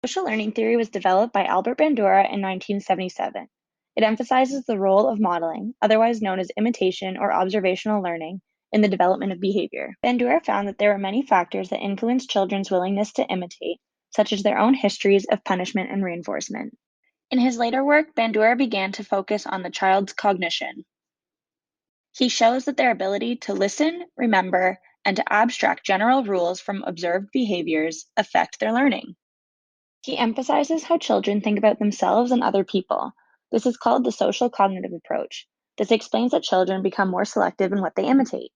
Social learning theory was developed by Albert Bandura in 1977. It emphasizes the role of modeling, otherwise known as imitation or observational learning, in the development of behavior. Bandura found that there are many factors that influence children's willingness to imitate, such as their own histories of punishment and reinforcement. In his later work, Bandura began to focus on the child's cognition. He shows that their ability to listen, remember, and to abstract general rules from observed behaviors affect their learning. He emphasizes how children think about themselves and other people. This is called the social cognitive approach. This explains that children become more selective in what they imitate.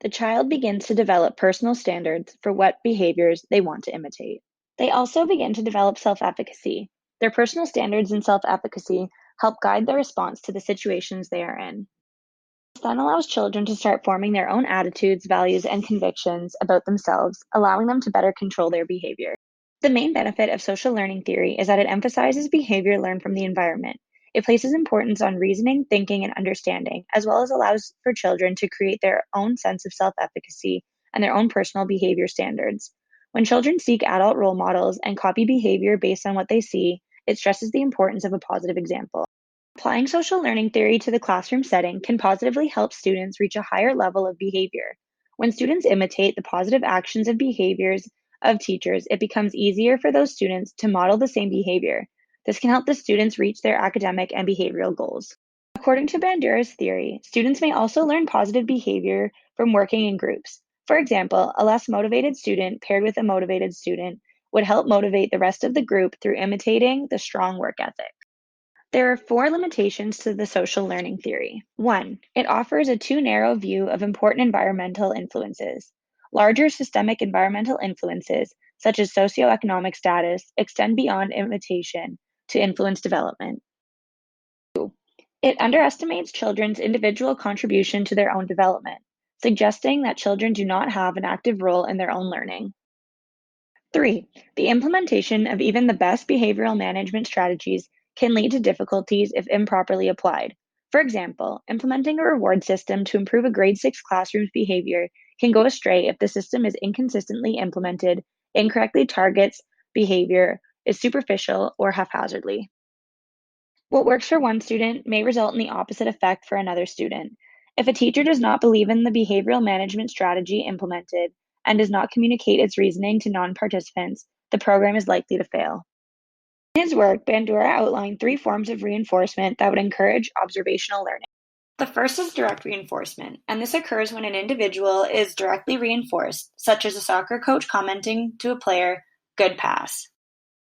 The child begins to develop personal standards for what behaviors they want to imitate. They also begin to develop self-efficacy. Their personal standards and self-efficacy help guide their response to the situations they are in. This then allows children to start forming their own attitudes, values, and convictions about themselves, allowing them to better control their behavior. The main benefit of social learning theory is that it emphasizes behavior learned from the environment. It places importance on reasoning, thinking, and understanding, as well as allows for children to create their own sense of self-efficacy and their own personal behavior standards. When children seek adult role models and copy behavior based on what they see, it stresses the importance of a positive example. Applying social learning theory to the classroom setting can positively help students reach a higher level of behavior. When students imitate the positive actions and behaviors of teachers, it becomes easier for those students to model the same behavior. This can help the students reach their academic and behavioral goals. According to Bandura's theory, students may also learn positive behavior from working in groups. For example, a less motivated student paired with a motivated student would help motivate the rest of the group through imitating the strong work ethic. There are 4 limitations to the social learning theory. 1. It offers a too narrow view of important environmental influences. Larger systemic environmental influences, such as socioeconomic status, extend beyond imitation to influence development. 2. It underestimates children's individual contribution to their own development, suggesting that children do not have an active role in their own learning. 3. The implementation of even the best behavioral management strategies can lead to difficulties if improperly applied. For example, implementing a reward system to improve a grade 6 classroom's behavior can go astray if the system is inconsistently implemented, incorrectly targets behavior, is superficial, or haphazardly. What works for one student may result in the opposite effect for another student. If a teacher does not believe in the behavioral management strategy implemented and does not communicate its reasoning to non-participants, the program is likely to fail. In his work, Bandura outlined 3 forms of reinforcement that would encourage observational learning. The first is direct reinforcement, and this occurs when an individual is directly reinforced, such as a soccer coach commenting to a player, "Good pass."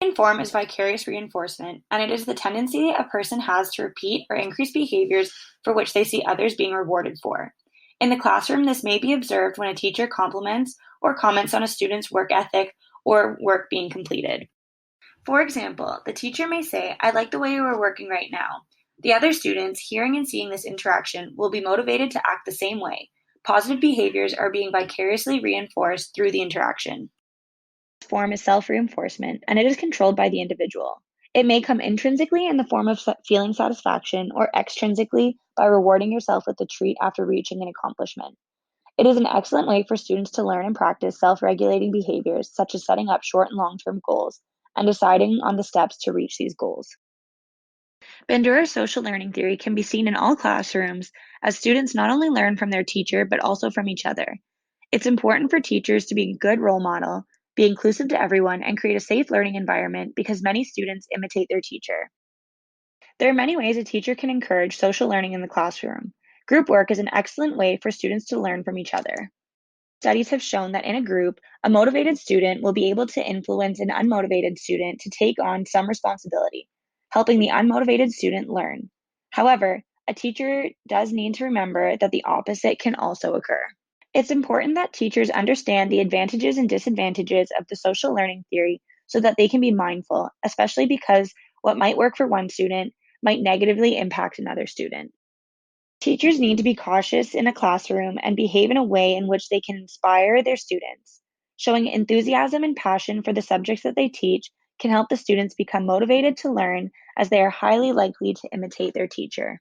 The second form is vicarious reinforcement, and it is the tendency a person has to repeat or increase behaviors for which they see others being rewarded for. In the classroom, this may be observed when a teacher compliments or comments on a student's work ethic or work being completed. For example, the teacher may say, "I like the way you are working right now." The other students, hearing and seeing this interaction, will be motivated to act the same way. Positive behaviors are being vicariously reinforced through the interaction. This form is self-reinforcement, and it is controlled by the individual. It may come intrinsically in the form of feeling satisfaction or extrinsically by rewarding yourself with a treat after reaching an accomplishment. It is an excellent way for students to learn and practice self-regulating behaviors, such as setting up short and long-term goals and deciding on the steps to reach these goals. Bandura's social learning theory can be seen in all classrooms as students not only learn from their teacher but also from each other. It's important for teachers to be a good role model, be inclusive to everyone, and create a safe learning environment because many students imitate their teacher. There are many ways a teacher can encourage social learning in the classroom. Group work is an excellent way for students to learn from each other. Studies have shown that in a group, a motivated student will be able to influence an unmotivated student to take on some responsibility, helping the unmotivated student learn. However, a teacher does need to remember that the opposite can also occur. It's important that teachers understand the advantages and disadvantages of the social learning theory so that they can be mindful, especially because what might work for one student might negatively impact another student. Teachers need to be cautious in a classroom and behave in a way in which they can inspire their students. Showing enthusiasm and passion for the subjects that they teach can help the students become motivated to learn, as they are highly likely to imitate their teacher.